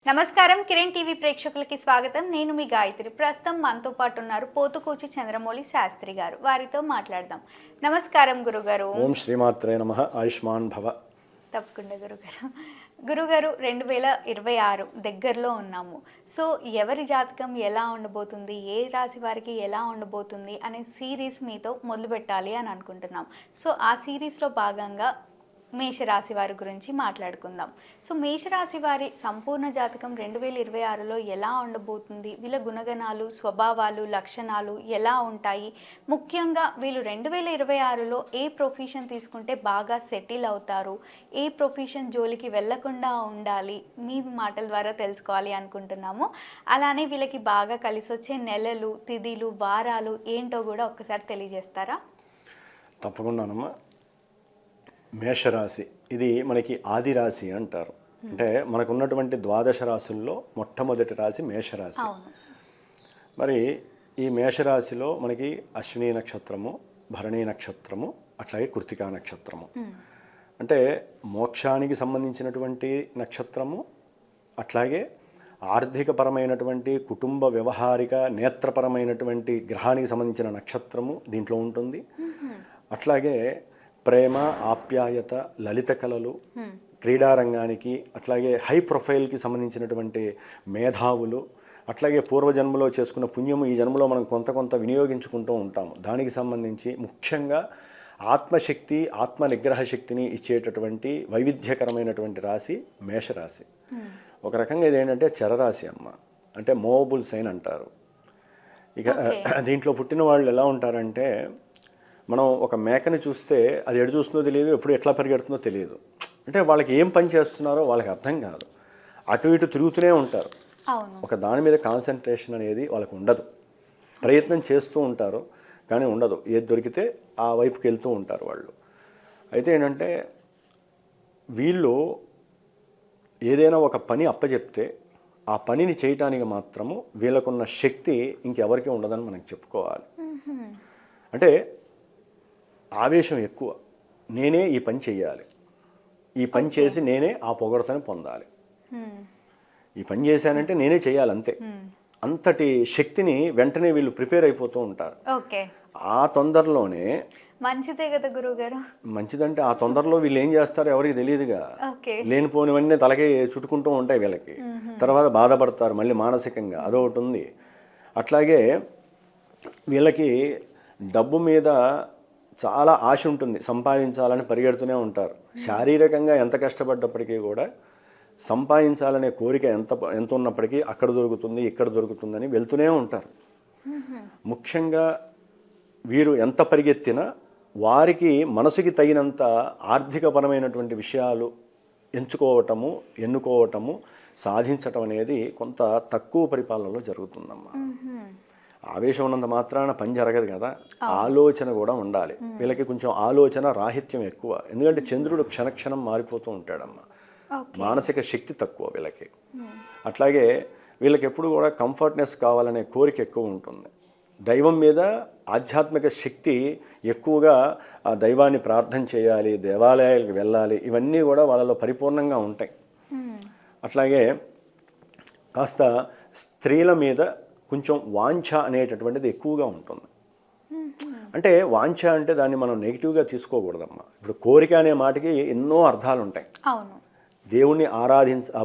నమస్కారం కిరణ్ టీవీ ప్రేక్షకులకి స్వాగతం. నేను మీ గాయత్రి. ప్రస్తుతం మనతో పాటు ఉన్నారు పోతుకూచి చంద్రమౌళి శాస్త్రి గారు. వారితో మాట్లాడదాం. నమస్కారం గురుగారు. ఓం శ్రీమాత్రే నమః. ఆయుష్మాన్ భవ. తప్పకుండా గురుగారు 2026 దగ్గరలో ఉన్నాము. సో ఎవరి జాతకం ఎలా ఉండబోతుంది, ఏ రాశి వారికి ఎలా ఉండబోతుంది అనే సిరీస్ మీతో మొదలు పెట్టాలి అని అనుకుంటున్నాం. సో ఆ సిరీస్లో భాగంగా మేషరాశి వారి గురించి మాట్లాడుకుందాం. సో మేషరాశి వారి సంపూర్ణ జాతకం 2026లో ఎలా ఉండబోతుంది, వీళ్ళ గుణగణాలు, స్వభావాలు, లక్షణాలు ఎలా ఉంటాయి, ముఖ్యంగా వీళ్ళు 2026లో ఏ ప్రొఫెషన్ తీసుకుంటే బాగా సెటిల్ అవుతారు, ఏ ప్రొఫెషన్ జోలికి వెళ్లకుండా ఉండాలి, మీ మాటల ద్వారా తెలుసుకోవాలి అనుకుంటున్నాము. అలానే వీళ్ళకి బాగా కలిసి వచ్చే నెలలు, తిథిలు, వారాలు ఏంటో కూడా ఒక్కసారి తెలియజేస్తారా? తప్పకుండానమ్మా. మేషరాశి ఇది మనకి ఆది రాశి అంటారు. అంటే మనకు ఉన్నటువంటి ద్వాదశ రాశుల్లో మొట్టమొదటి రాశి మేషరాశి. మరి ఈ మేషరాశిలో మనకి అశ్విని నక్షత్రము, భరణి నక్షత్రము, అట్లాగే కృతికా నక్షత్రము. అంటే మోక్షానికి సంబంధించినటువంటి నక్షత్రము, అట్లాగే ఆర్థికపరమైనటువంటి కుటుంబ వ్యవహారిక నేత్రపరమైనటువంటి గ్రహానికి సంబంధించిన నక్షత్రము దీంట్లో ఉంటుంది. అట్లాగే ప్రేమ, ఆప్యాయత, లలిత కళలు, క్రీడారంగానికి, అట్లాగే హై ప్రొఫైల్కి సంబంధించినటువంటి మేధావులు, అట్లాగే పూర్వజన్మలో చేసుకున్న పుణ్యము ఈ జన్మలో మనం కొంత వినియోగించుకుంటూ ఉంటాము. దానికి సంబంధించి ముఖ్యంగా ఆత్మశక్తి, ఆత్మ నిగ్రహ శక్తిని ఇచ్చేటటువంటి వైవిధ్యకరమైనటువంటి రాశి మేషరాశి. ఒక రకంగా ఇదేంటంటే చరరాశి అమ్మ, అంటే మూవబుల్ సైన్ అంటారు. ఇక దీంట్లో పుట్టిన వాళ్ళు ఎలా ఉంటారంటే, మనం ఒక మేకని చూస్తే అది ఎటు చూస్తుందో తెలియదు, ఎప్పుడు ఎట్లా పరిగెడుతుందో తెలియదు. అంటే వాళ్ళకి ఏం పని చేస్తున్నారో వాళ్ళకి అర్థం కాదు, అటు ఇటు తిరుగుతూనే ఉంటారు. ఒక దాని మీద కాన్సన్ట్రేషన్ అనేది వాళ్ళకు ఉండదు. ప్రయత్నం చేస్తూ ఉంటారు కానీ ఉండదు, ఏది దొరికితే ఆ వైపుకి వెళ్తూ ఉంటారు వాళ్ళు. అయితే ఏంటంటే వీళ్ళు ఏదైనా ఒక పని అప్పచెప్తే ఆ పనిని చేయటానికి మాత్రము వీళ్ళకున్న శక్తి ఇంకెవరికి ఉండదని మనకు చెప్పుకోవాలి. అంటే ఆవేశం ఎక్కువ, నేనే ఈ పని చెయ్యాలి, ఈ పని చేసి నేనే ఆ పొగడతని పొందాలి, ఈ పని చేశానంటే నేనే చేయాలి అంతే. అంతటి శక్తిని వెంటనే వీళ్ళు ప్రిపేర్ అయిపోతూ ఉంటారు. ఆ తొందరలోనే మంచిదే కదా గురువుగారు. మంచిదంటే ఆ తొందరలో వీళ్ళు ఏం చేస్తారో ఎవరికి తెలియదుగా. లేనిపోనివన్నీ తలకి చుట్టుకుంటూ ఉంటాయి వీళ్ళకి. తర్వాత బాధపడతారు మళ్ళీ మానసికంగా, అదొకటి ఉంది. అట్లాగే వీళ్ళకి డబ్బు మీద చాలా ఆశ ఉంటుంది, సంపాదించాలని పరిగెడుతూనే ఉంటారు. శారీరకంగా ఎంత కష్టపడ్డప్పటికీ కూడా సంపాదించాలనే కోరిక ఎంత ఉన్నప్పటికీ అక్కడ దొరుకుతుంది, ఇక్కడ దొరుకుతుందని వెళ్తూనే ఉంటారు. ముఖ్యంగా వీరు ఎంత పరిగెత్తినా వారికి మనసుకి తగినంత ఆర్థికపరమైనటువంటి విషయాలు ఎన్నుకోవటము, సాధించటం అనేది కొంత తక్కువ పరిపాలనలో జరుగుతుందమ్మా. ఆవేశం ఉన్నంత మాత్రాన పని జరగదు కదా, ఆలోచన కూడా ఉండాలి. వీళ్ళకి కొంచెం ఆలోచన రాహిత్యం ఎక్కువ, ఎందుకంటే చంద్రుడు క్షణక్షణం మారిపోతూ ఉంటాడమ్మా. మానసిక శక్తి తక్కువ వీళ్ళకి. అట్లాగే వీళ్ళకి ఎప్పుడు కూడా కంఫర్ట్నెస్ కావాలనే కోరిక ఎక్కువ ఉంటుంది. దైవం మీద ఆధ్యాత్మిక శక్తి ఎక్కువగా, ఆ దైవాన్ని ప్రార్థన చేయాలి, దేవాలయాలకు వెళ్ళాలి, ఇవన్నీ కూడా వాళ్ళలో పరిపూర్ణంగా ఉంటాయి. అట్లాగే కాస్త స్త్రీల మీద కొంచెం వాంఛ అనేటటువంటిది ఎక్కువగా ఉంటుంది. అంటే వాంఛ అంటే దాన్ని మనం నెగిటివ్గా తీసుకోకూడదమ్మా. ఇప్పుడు కోరిక అనే మాటకి ఎన్నో అర్థాలు ఉంటాయి. దేవుణ్ణి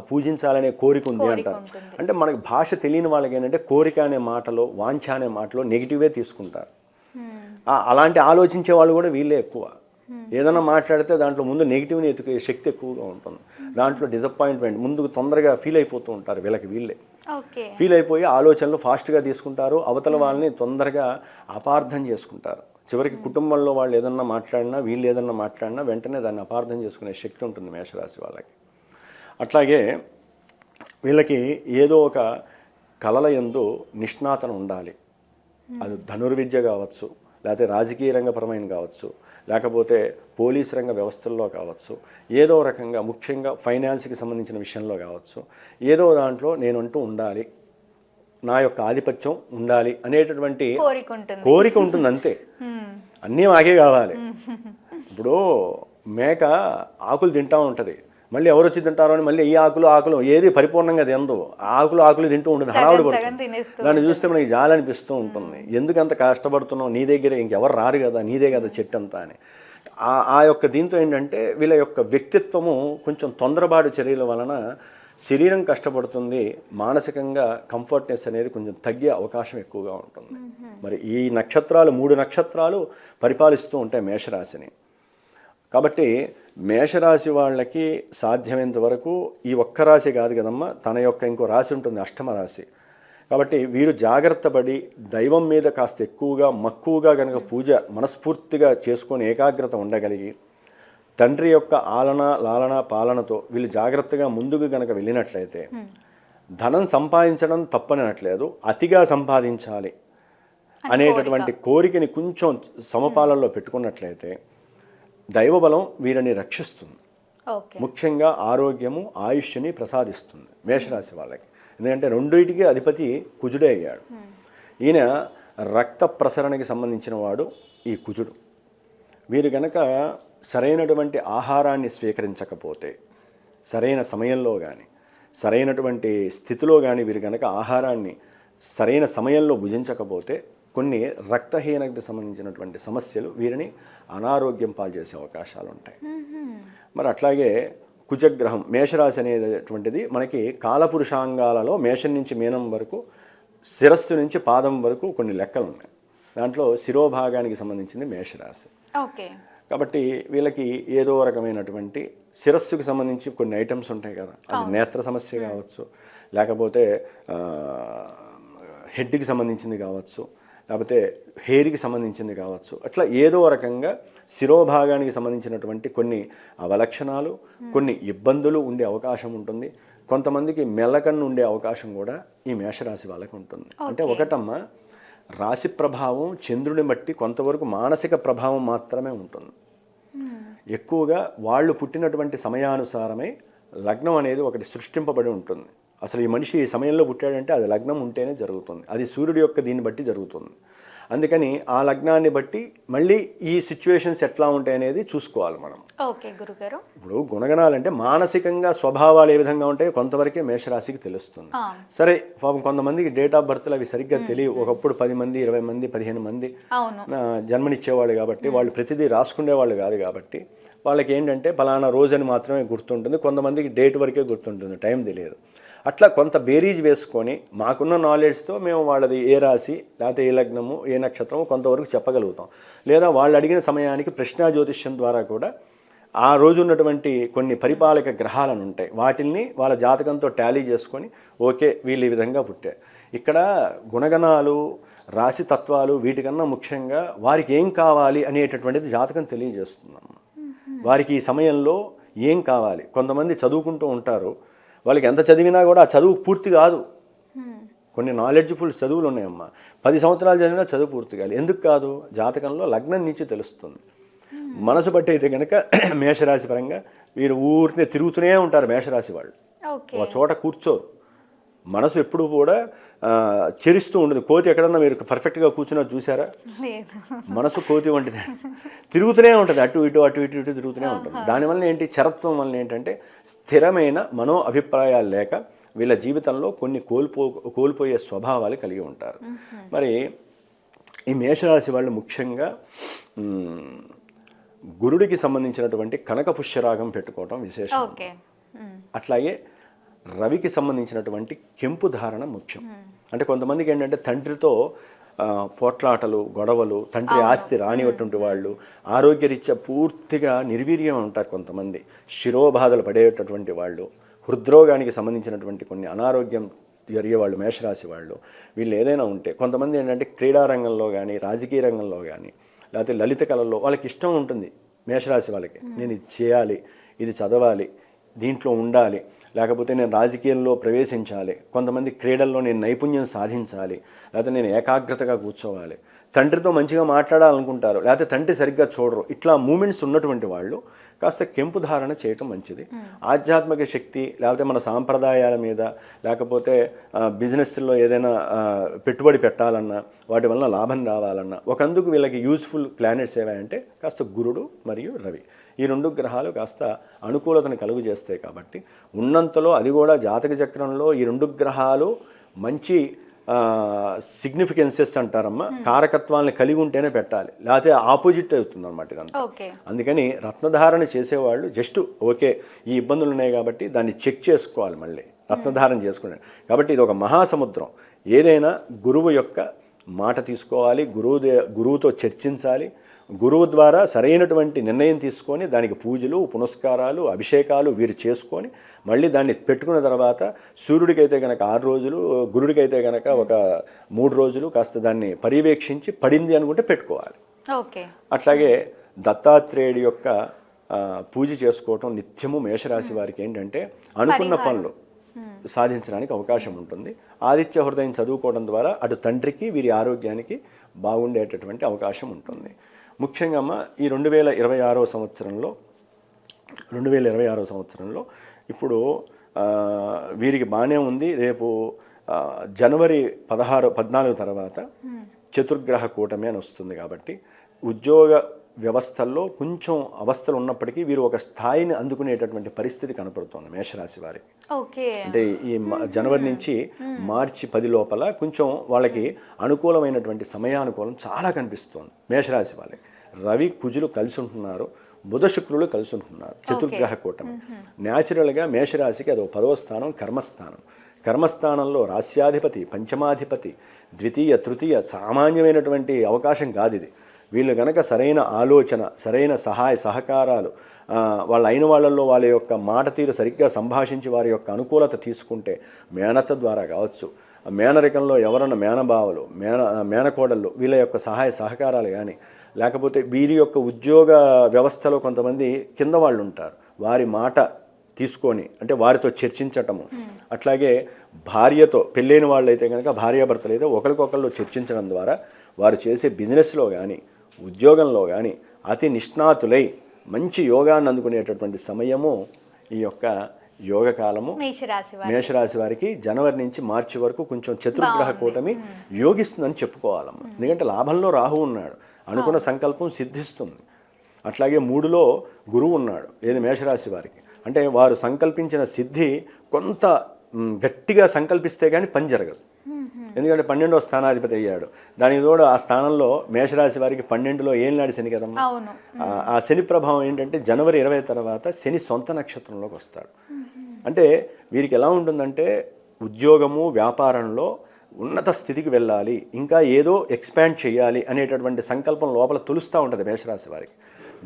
పూజించాలనే కోరిక ఉంది అంటారు. అంటే మనకి భాష తెలియని వాళ్ళకి ఏంటంటే కోరిక అనే మాటలో, వాంఛ అనే మాటలో నెగిటివే తీసుకుంటారు. అలాంటి ఆలోచించే వాళ్ళు కూడా వీళ్ళే ఎక్కువ. ఏదైనా మాట్లాడితే దాంట్లో ముందు నెగిటివ్ని ఎత్తుకే శక్తి ఎక్కువగా ఉంటుంది. దాంట్లో డిసప్పాయింట్మెంట్ ముందుకు తొందరగా ఫీల్ అయిపోతూ ఉంటారు. వీళ్ళే ఫీల్ అయిపోయి ఆలోచనలు ఫాస్ట్గా తీసుకుంటారు, అవతల వాళ్ళని తొందరగా అపార్థం చేసుకుంటారు. చివరికి కుటుంబంలో వాళ్ళు ఏదన్నా మాట్లాడినా, వీళ్ళు ఏదన్నా మాట్లాడినా వెంటనే దాన్ని అపార్థం చేసుకునే శక్తి ఉంటుంది మేషరాశి వాళ్ళకి. అట్లాగే వీళ్ళకి ఏదో ఒక కళల యందు నిష్ణాతన ఉండాలి. అది ధనుర్విద్య కావచ్చు, లేకపోతే రాజకీయ రంగపరమైన కావచ్చు, లేకపోతే పోలీస్ రంగ వ్యవస్థల్లో కావచ్చు, ఏదో రకంగా ముఖ్యంగా ఫైనాన్స్కి సంబంధించిన విషయంలో కావచ్చు, ఏదో దాంట్లో నేనంటూ ఉండాలి, నా యొక్క ఆధిపత్యం ఉండాలి అనేటటువంటి కోరిక ఉంటుంది అంతే. అన్నీ మాకే కావాలి. ఇప్పుడు మేక ఆకులు తింటూ ఉంటుంది, మళ్ళీ ఎవరు వచ్చి తింటారో అని మళ్ళీ ఈ ఆకులు ఏది పరిపూర్ణంగా తినదు, ఆకులు తింటూ ఉంటుంది, హడావుడి పడుతుంది. దాన్ని చూస్తే మనకి జాలి అనిపిస్తూ ఉంటుంది. ఎందుకు అంత కష్టపడుతున్నావు, నీ దగ్గర ఇంకెవరు రారు కదా, నీదే కదా చెట్టు అంతా అని. ఆ యొక్క దీంతో ఏంటంటే వీళ్ళ యొక్క వ్యక్తిత్వము కొంచెం తొందరపాటు చర్యల వలన శరీరం కష్టపడుతుంది, మానసికంగా కంఫర్ట్నెస్ అనేది కొంచెం తగ్గే అవకాశం ఎక్కువగా ఉంటుంది. మరి ఈ నక్షత్రాలు 3 నక్షత్రాలు పరిపాలిస్తూ ఉంటాయి మేషరాశిని. కాబట్టి మేషరాశి వాళ్ళకి సాధ్యమైనంత వరకు ఈ ఒక్క రాశి కాదు కదమ్మా, తన యొక్క ఇంకో రాశి ఉంటుంది, అష్టమ రాశి. కాబట్టి వీరు జాగ్రత్త పడి దైవం మీద కాస్త ఎక్కువగా మక్కువగా కనుక పూజ మనస్ఫూర్తిగా చేసుకొని ఏకాగ్రత ఉండగలిగి తండ్రి యొక్క లాలన పాలనతో వీళ్ళు జాగ్రత్తగా ముందుకు కనుక వెళ్ళినట్లయితే ధనం సంపాదించడం తప్పనట్లేదు, అతిగా సంపాదించాలి అనేటటువంటి కోరికని కొంచెం సమపాలనలో పెట్టుకున్నట్లయితే దైవబలం వీరిని రక్షిస్తుంది. ముఖ్యంగా ఆరోగ్యము ఆయుష్ని ప్రసాదిస్తుంది మేషరాశి వాళ్ళకి. ఎందుకంటే రెండింటికి అధిపతి కుజుడే అయ్యాడు. ఈయన రక్త ప్రసరణకి సంబంధించిన వాడు ఈ కుజుడు. వీరు కనుక సరైనటువంటి ఆహారాన్ని స్వీకరించకపోతే, సరైన సమయంలో కానీ సరైనటువంటి స్థితిలో కానీ వీరు కనుక ఆహారాన్ని సరైన సమయంలో భుజించకపోతే కొన్ని రక్తహీనతకు సంబంధించినటువంటి సమస్యలు వీరిని అనారోగ్యం పాల్చేసే అవకాశాలు ఉంటాయి. మరి అట్లాగే కుజగ్రహం మేషరాశి అనేటువంటిది మనకి కాలపురుషాంగాలలో మేషం నుంచి మీనం వరకు, శిరస్సు నుంచి పాదం వరకు కొన్ని లెక్కలు ఉన్నాయి. దాంట్లో శిరోభాగానికి సంబంధించింది మేషరాశి. ఓకే. కాబట్టి వీళ్ళకి ఏదో రకమైనటువంటి శిరస్సుకి సంబంధించి కొన్ని ఐటమ్స్ ఉంటాయి కదా, అది నేత్ర సమస్య కావచ్చు, లేకపోతే హెడ్కి సంబంధించింది కావచ్చు, లేకపోతే హెయిర్కి సంబంధించింది కావచ్చు. అట్లా ఏదో రకంగా శిరోభాగానికి సంబంధించినటువంటి కొన్ని అవలక్షణాలు, కొన్ని ఇబ్బందులు ఉండే అవకాశం ఉంటుంది. కొంతమందికి మెల్లకన్ను ఉండే అవకాశం కూడా ఈ మేషరాశి వాళ్ళకి ఉంటుంది. అంటే ఒకటమ్మా, రాశి ప్రభావం చంద్రుని బట్టి కొంతవరకు మానసిక ప్రభావం మాత్రమే ఉంటుంది. ఎక్కువగా వాళ్ళు పుట్టినటువంటి సమయానుసారమే లగ్నం అనేది ఒకటి సృష్టింపబడి ఉంటుంది. అసలు ఈ మనిషి ఈ సమయంలో పుట్టాడంటే అది లగ్నం ఉంటేనే జరుగుతుంది, అది సూర్యుడి యొక్క దీన్ని బట్టి జరుగుతుంది. అందుకని ఆ లగ్నాన్ని బట్టి మళ్ళీ ఈ సిచ్యువేషన్స్ ఎట్లా ఉంటాయి అనేది చూసుకోవాలి మనం. ఓకే గురుగారు. ఇప్పుడు గుణగణాలు అంటే మానసికంగా స్వభావాలు ఏ విధంగా ఉంటాయో కొంతవరకే మేషరాశికి తెలుస్తుంది. సరే పాపం కొంతమందికి డేట్ ఆఫ్ బర్త్లు అవి సరిగ్గా తెలియవు. ఒకప్పుడు 10 మంది 20 మంది 15 మంది జన్మనిచ్చేవాళ్ళు కాబట్టి వాళ్ళు ప్రతిదీ రాసుకునేవాళ్ళు కాదు. కాబట్టి వాళ్ళకి ఏంటంటే పలానా రోజని మాత్రమే గుర్తుంటుంది, కొంతమందికి డేట్ వరకే గుర్తుంటుంది, టైం తెలియదు. అట్లా కొంత బేరీజ్ వేసుకొని మాకున్న నాలెడ్జ్తో మేము వాళ్ళది ఏ రాశి లేకపోతే ఏ లగ్నము ఏ నక్షత్రము కొంతవరకు చెప్పగలుగుతాం. లేదా వాళ్ళు అడిగిన సమయానికి ప్రశ్నా జ్యోతిష్యం ద్వారా కూడా ఆ రోజు ఉన్నటువంటి కొన్ని పరిపాలక గ్రహాలను ఉంటాయి, వాటిల్ని వాళ్ళ జాతకంతో టాలీ చేసుకొని ఓకే వీళ్ళు ఈ విధంగా పుట్టారు. ఇక్కడ గుణగణాలు రాశి తత్వాలు వీటికన్నా ముఖ్యంగా వారికి ఏం కావాలి అనేటటువంటిది జాతకం తెలియజేస్తున్నాం. వారికి ఈ సమయంలో ఏం కావాలి. కొంతమంది చదువుకుంటూ ఉంటారు, వాళ్ళకి ఎంత చదివినా కూడా ఆ చదువు పూర్తి కాదు. కొన్ని నాలెడ్జ్ఫుల్ చదువులు ఉన్నాయమ్మా, 10 సంవత్సరాలు చదివినా చదువు పూర్తి కాదు. ఎందుకు కాదు? జాతకంలో లగ్నం నుంచి తెలుస్తుంది. మనసు బట్టి అయితే కనుక మేషరాశి పరంగా వీరు ఊరినే తిరుగుతూనే ఉంటారు. మేషరాశి వాళ్ళు ఒక చోట కూర్చోరు. మనసు ఎప్పుడు కూడా చెరిస్తూ ఉండదు. కోతి ఎక్కడన్నా మీరు పర్ఫెక్ట్గా కూర్చున్నది చూసారా? మనసు కోతి వంటిది, తిరుగుతూనే ఉంటుంది, అటు ఇటు అటు ఇటు ఇటు తిరుగుతూనే ఉంటుంది. దానివల్ల ఏంటి, చరత్వం వల్ల ఏంటంటే స్థిరమైన మనో అభిప్రాయాలు లేక వీళ్ళ జీవితంలో కొన్ని కోల్పోయే స్వభావాలు కలిగి ఉంటారు. మరి ఈ మేషరాశి వాళ్ళు ముఖ్యంగా గురుడికి సంబంధించినటువంటి కనక పుష్యరాగం పెట్టుకోవటం విశేషం. అట్లాగే రవికి సంబంధించినటువంటి కెంపు ధారణ ముఖ్యం. అంటే కొంతమందికి ఏంటంటే తండ్రితో పోట్లాటలు గొడవలు, తండ్రి ఆస్తి రానివటువంటి వాళ్ళు, ఆరోగ్యరీత్యా పూర్తిగా నిర్వీర్యం ఉంటారు. కొంతమంది శిరోబాధలు పడేటటువంటి వాళ్ళు, హృద్రోగానికి సంబంధించినటువంటి కొన్ని అనారోగ్యం జరిగేవాళ్ళు మేషరాశి వాళ్ళు. వీళ్ళు ఏదైనా ఉంటే కొంతమంది ఏంటంటే క్రీడారంగంలో కానీ రాజకీయ రంగంలో కానీ లేకపోతే లలిత కళల్లో వాళ్ళకి ఇష్టం ఉంటుంది. మేషరాశి వాళ్ళకి నేను ఇది చేయాలి, ఇది చదవాలి, దీంట్లో ఉండాలి, లేకపోతే నేను రాజకీయంలో ప్రవేశించాలి, కొంతమంది క్రీడల్లో నేను నైపుణ్యం సాధించాలి, లేకపోతే నేను ఏకాగ్రతగా కూర్చోవాలి, తండ్రితో మంచిగా మాట్లాడాలనుకుంటారు, లేకపోతే తండ్రి సరిగ్గా చూడరు. ఇట్లా మూమెంట్స్ ఉన్నటువంటి వాళ్ళు కాస్త కెంపు ధారణ చేయటం మంచిది. ఆధ్యాత్మిక శక్తి లేకపోతే మన సాంప్రదాయాల మీద లేకపోతే బిజినెస్లో ఏదైనా పెట్టుబడి పెట్టాలన్నా వాటి వల్ల లాభం రావాలన్నా ఒకందుకు వీళ్ళకి యూస్ఫుల్ ప్లానెట్స్ ఏవంటే కాస్త గురుడు మరియు రవి ఈ 2 గ్రహాలు కాస్త అనుకూలతను కలుగు చేస్తాయి. కాబట్టి ఉన్నంతలో అది కూడా జాతక చక్రంలో ఈ 2 గ్రహాలు మంచి సిగ్నిఫికెన్సెస్ అంటారమ్మా, కారకత్వాలను కలిగి ఉంటేనే పెట్టాలి, లేకపోతే ఆపోజిట్ అవుతుంది అనమాట ఇదంతా. అందుకని రత్నధారణ చేసేవాళ్ళు జస్ట్ ఓకే ఈ ఇబ్బందులు ఉన్నాయి కాబట్టి దాన్ని చెక్ చేసుకోవాలి, మళ్ళీ రత్నధారణ చేసుకునే. కాబట్టి ఇది ఒక మహాసముద్రం. ఏదైనా గురువు యొక్క మాట తీసుకోవాలి, గురువుతో చర్చించాలి, గురువు ద్వారా సరైనటువంటి నిర్ణయం తీసుకొని దానికి పూజలు, పునస్కారాలు, అభిషేకాలు వీరు చేసుకొని మళ్ళీ దాన్ని పెట్టుకున్న తర్వాత సూర్యుడికైతే కనుక 6 రోజులు, గురుడికైతే కనుక ఒక 3 రోజులు కాస్త దాన్ని పర్యవేక్షించి పడింది అనుకుంటే పెట్టుకోవాలి. అట్లాగే దత్తాత్రేయుడి యొక్క పూజ చేసుకోవటం నిత్యము మేషరాశి వారికి ఏంటంటే అనుకున్న పనులు సాధించడానికి అవకాశం ఉంటుంది. ఆదిత్య హృదయం చదువుకోవడం ద్వారా అటు తండ్రికి వీరి ఆరోగ్యానికి బాగుండేటటువంటి అవకాశం ఉంటుంది. ముఖ్యంగా అమ్మ ఈ 2026వ సంవత్సరంలో ఇప్పుడు వీరికి బాగానే ఉంది. రేపు జనవరి 14 తర్వాత చతుర్గ్రహ కూటమి అని వస్తుంది. కాబట్టి ఉద్యోగ వ్యవస్థల్లో కొంచెం అవస్థలు ఉన్నప్పటికీ వీరు ఒక స్థాయిని అందుకునేటటువంటి పరిస్థితి కనపడుతుంది మేషరాశి వారికి. అంటే ఈ జనవరి నుంచి మార్చి 10 లోపల కొంచెం వాళ్ళకి అనుకూలమైనటువంటి సమయానుకూలం చాలా కనిపిస్తుంది మేషరాశి వాళ్ళకి. రవి కుజులు కలిసి ఉంటున్నారు, బుధ శుక్రులు కలిసి ఉంటున్నారు, చతుర్గ్రహ కూటమి. న్యాచురల్గా మేషరాశికి అదో 10వ స్థానం కర్మస్థానం. కర్మస్థానంలో రాస్యాధిపతి, పంచమాధిపతి, ద్వితీయ తృతీయ సామాన్యమైనటువంటి అవకాశం కాదు ఇది. వీళ్ళు కనుక సరైన ఆలోచన, సరైన సహాయ సహకారాలు, వాళ్ళ అయిన వాళ్ళల్లో వాళ్ళ యొక్క మాట తీరు సరిగ్గా సంభాషించి వారి యొక్క అనుకూలత తీసుకుంటే మేనత్త ద్వారా కావచ్చు, మేనరికంలో ఎవరన్నా మేనబావలు, మేనకోడళ్ళు వీళ్ళ యొక్క సహాయ సహకారాలు కానీ, లేకపోతే వీరి యొక్క ఉద్యోగ వ్యవస్థలో కొంతమంది కింద వాళ్ళు ఉంటారు, వారి మాట తీసుకొని అంటే వారితో చర్చించటము. అట్లాగే భార్యతో పెళ్ళైన వాళ్ళు అయితే కనుక భార్యాభర్తలు అయితే ఒకరికొకళ్ళు చర్చించడం ద్వారా వారు చేసే బిజినెస్లో కానీ ఉద్యోగంలో కానీ అతి నిష్ణాతులై మంచి యోగాన్ని అందుకునేటటువంటి సమయము ఈ యొక్క యోగకాలము. మేషరాశి వారికి జనవరి నుంచి మార్చి వరకు కొంచెం చతుర్గ్రహ కూటమి యోగిస్తుందని చెప్పుకోవాలమ్మా. ఎందుకంటే లాభంలో రాహు ఉన్నాడు, అనుకున్న సంకల్పం సిద్ధిస్తుంది. అట్లాగే 3లో గురువు ఉన్నాడు, ఏది మేషరాశి వారికి. అంటే వారు సంకల్పించిన సిద్ధి కొంత గట్టిగా సంకల్పిస్తే కానీ పని జరగదు. ఎందుకంటే 12వ స్థానాధిపతి అయ్యాడు. దానికి తోడు ఆ స్థానంలో మేషరాశి వారికి 12లో ఏలినాడు శని కదమ్మా. ఆ శని ప్రభావం ఏంటంటే జనవరి 20 తర్వాత శని సొంత నక్షత్రంలోకి వస్తాడు. అంటే వీరికి ఎలా ఉంటుందంటే ఉద్యోగము వ్యాపారంలో ఉన్నత స్థితికి వెళ్ళాలి, ఇంకా ఏదో ఎక్స్పాండ్ చేయాలి అనేటటువంటి సంకల్పం లోపల తొలుస్తూ ఉంటుంది మేషరాశి వారికి.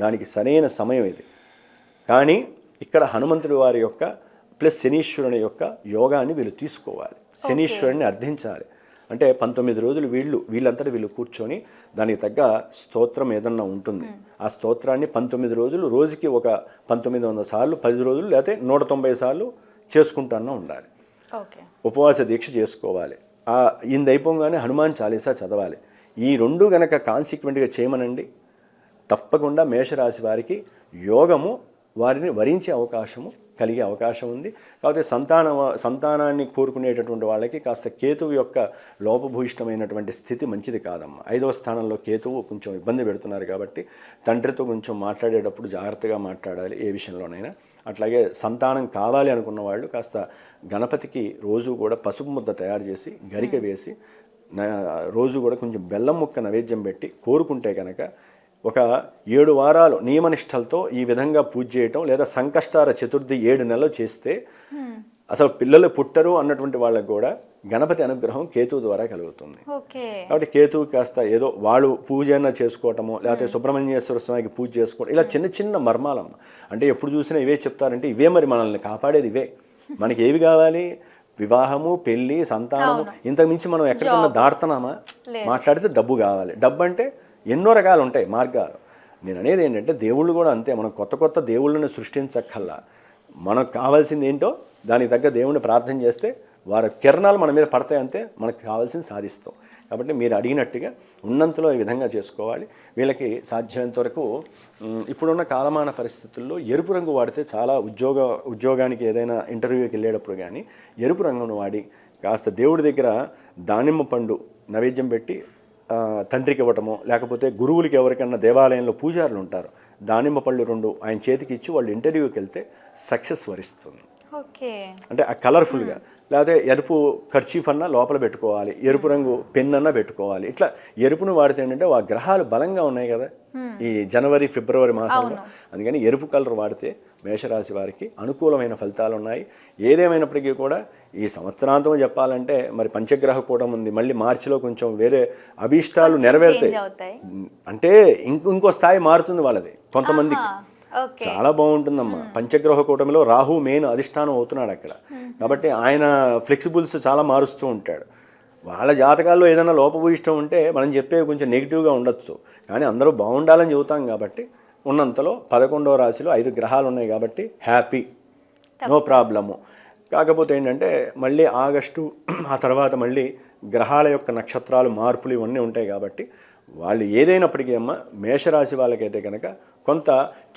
దానికి సరైన సమయం ఇది. కానీ ఇక్కడ హనుమంతుడి వారి యొక్క ప్లస్ శనీశ్వరుని యొక్క యోగాన్ని వీళ్ళు తీసుకోవాలి, శనీశ్వరుని అర్థించాలి. అంటే 19 రోజులు వీళ్ళంతటా వీళ్ళు కూర్చొని దానికి తగ్గ స్తోత్రం ఏదన్నా ఉంటుంది, ఆ స్తోత్రాన్ని 19 రోజులు రోజుకి ఒక 1900 సార్లు 10 రోజులు లేకపోతే 190 సార్లు చేసుకుంటానే ఉండాలి. ఉపవాస దీక్ష చేసుకోవాలి. ఇది అయిపోగానే హనుమాన్ చాలీసా చదవాలి. ఈ 2 గనక కాన్సిక్వెంట్గా చేయమనండి, తప్పకుండా మేషరాశి వారికి యోగము వారిని వరించే అవకాశము కలిగే అవకాశం ఉంది. కాబట్టి సంతానాన్ని కోరుకునేటటువంటి వాళ్ళకి కాస్త కేతువు యొక్క లోపభూయిష్టమైనటువంటి స్థితి మంచిది కాదమ్మా. 5వ స్థానంలో కేతువు కొంచెం ఇబ్బంది పెడుతున్నారు. కాబట్టి తండ్రితో కొంచెం మాట్లాడేటప్పుడు జాగ్రత్తగా మాట్లాడాలి ఏ విషయంలోనైనా. అట్లాగే సంతానం కావాలి అనుకున్న వాళ్ళు కాస్త గణపతికి రోజు కూడా పసుపు ముద్ద తయారు చేసి గరిక వేసి రోజు కూడా కొంచెం బెల్లం ముక్క నైవేద్యం పెట్టి కోరుకుంటే కనుక ఒక 7 వారాలు నియమనిష్టలతో ఈ విధంగా పూజ చేయటం, లేదా సంకష్టార చతుర్థి 7 నెలలు చేస్తే అసలు పిల్లలు పుట్టరు అన్నటువంటి వాళ్ళకు కూడా గణపతి అనుగ్రహం కేతువు ద్వారా కలుగుతుంది. కాబట్టి కేతువు కాస్త ఏదో వాళ్ళు పూజ అయినా చేసుకోవటము, లేకపోతే సుబ్రహ్మణ్యేశ్వర స్వామికి పూజ చేసుకోవడం, ఇలా చిన్న చిన్న మర్మాలమ్మ. అంటే ఎప్పుడు చూసినా ఇవే చెప్తారంటే ఇవే మరి మనల్ని కాపాడేది ఇవే. మనకి ఏవి కావాలి? వివాహము, పెళ్ళి, సంతానము. ఇంతకు మించి మనం ఎక్కడికన్నా దాడుతున్నామా? మాట్లాడితే డబ్బు కావాలి. డబ్బు అంటే ఎన్నో రకాలు ఉంటాయి మార్గాలు. నేను అనేది ఏంటంటే దేవుళ్ళు కూడా అంతే. మనం కొత్త కొత్త దేవుళ్ళని సృష్టించక్కల్లా, మనకు కావాల్సింది ఏంటో దానికి తగ్గ దేవుడిని ప్రార్థన చేస్తే వారి కిరణాలు మన మీద పడతాయి, అంతే మనకు కావాల్సింది సాధిస్తాం. కాబట్టి మీరు అడిగినట్టుగా ఉన్నంతలో ఈ విధంగా చేసుకోవాలి. వీళ్ళకి సాధ్యమైనంత వరకు ఇప్పుడున్న కాలమాన పరిస్థితుల్లో ఎరుపు రంగు వాడితే చాలా ఉద్యోగానికి ఏదైనా ఇంటర్వ్యూకి వెళ్ళేటప్పుడు కానీ ఎరుపు రంగును వాడి కాస్త దేవుడి దగ్గర దానిమ్మ పండు నైవేద్యం పెట్టి తండ్రికి ఇవ్వటము, లేకపోతే గురువులకి ఎవరికన్నా దేవాలయంలో పూజారులు ఉంటారు దానిమ్మ పళ్ళు 2 ఆయన చేతికి ఇచ్చి వాళ్ళు ఇంటర్వ్యూకి వెళ్తే సక్సెస్ వరిస్తుంది. ఓకే. అంటే ఆ కలర్ఫుల్గా, లేకపోతే ఎరుపు కర్చీఫ్ అన్నా లోపల పెట్టుకోవాలి, ఎరుపు రంగు పెన్ అన్నా పెట్టుకోవాలి. ఇట్లా ఎరుపును వాడితే ఏంటంటే ఆ గ్రహాలు బలంగా ఉన్నాయి కదా ఈ జనవరి ఫిబ్రవరి మాసంలో, అందుకని ఎరుపు కలర్ వాడితే మేషరాశి వారికి అనుకూలమైన ఫలితాలు ఉన్నాయి. ఏదేమైనప్పటికీ కూడా ఈ సంవత్సరాంతం చెప్పాలంటే మరి పంచగ్రహ కూటమి ఉంది, మళ్ళీ మార్చిలో కొంచెం వేరే అభీష్టాలు నెరవేరుతాయి. అంటే ఇంకో స్థాయి మారుతుంది వాళ్ళది కొంతమందికి. చాలా బాగుంటుందమ్మా. పంచగ్రహ కూటమిలో రాహు మెయిన్ అధిష్టానం అవుతున్నాడు అక్కడ, కాబట్టి ఆయన ఫ్లెక్సిబుల్స్ చాలా మారుస్తూ ఉంటాడు. వాళ్ళ జాతకాల్లో ఏదైనా లోపభూయిష్టం ఉంటే మనం చెప్పేవి కొంచెం నెగిటివ్గా ఉండొచ్చు, కానీ అందరూ బాగుండాలని చెబుతాం కాబట్టి ఉన్నంతలో 11వ రాశిలో 5 గ్రహాలు ఉన్నాయి కాబట్టి హ్యాపీ, నో ప్రాబ్లము. కాకపోతే ఏంటంటే మళ్ళీ ఆగస్టు ఆ తర్వాత మళ్ళీ గ్రహాల యొక్క నక్షత్రాలు మార్పులు ఇవన్నీ ఉంటాయి కాబట్టి వాళ్ళు ఏదైనప్పటికీ అమ్మ మేషరాశి వాళ్ళకైతే కనుక కొంత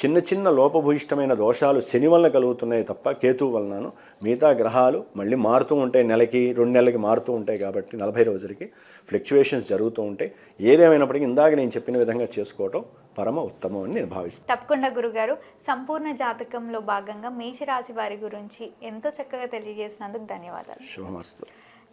చిన్న చిన్న లోపభూయిష్టమైన దోషాలు శని వలన కలుగుతున్నాయి తప్ప కేతువు వలనను, మిగతా గ్రహాలు మళ్ళీ మారుతూ ఉంటాయి, నెలకి 2 నెలలకి మారుతూ ఉంటాయి కాబట్టి 40 రోజులకి ఫ్లక్చువేషన్స్ జరుగుతూ ఉంటాయి. ఏదేమైనప్పటికీ ఇందాక నేను చెప్పిన విధంగా చేసుకోవటం పరమ ఉత్తమం అని నేను భావిస్తాను. తప్పకుండా గురుగారు, సంపూర్ణ జాతకంలో భాగంగా మేషరాశి వారి గురించి ఎంతో చక్కగా తెలియజేసినందుకు ధన్యవాదాలు. శుభమస్తు.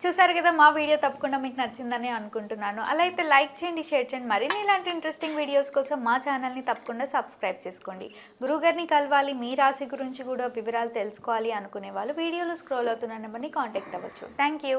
చూసారు కదా, మా వీడియో తప్పకుండా మీకు నచ్చిందని అనుకుంటున్నాను. అలా అయితే లైక్ చేయండి, షేర్ చేయండి. మరిన్ని ఇలాంటి ఇంట్రెస్టింగ్ వీడియోస్ కోసం మా ఛానల్ని తప్పకుండా సబ్స్క్రైబ్ చేసుకోండి. గురుగారిని కలవాలి, మీ రాశి గురించి కూడా వివరాలు తెలుసుకోవాలి అనుకునే వాళ్ళు వీడియోలో స్క్రోల్ అవుతున్న నెంబర్ని కాంటాక్ట్ అవ్వచ్చు. Thank you.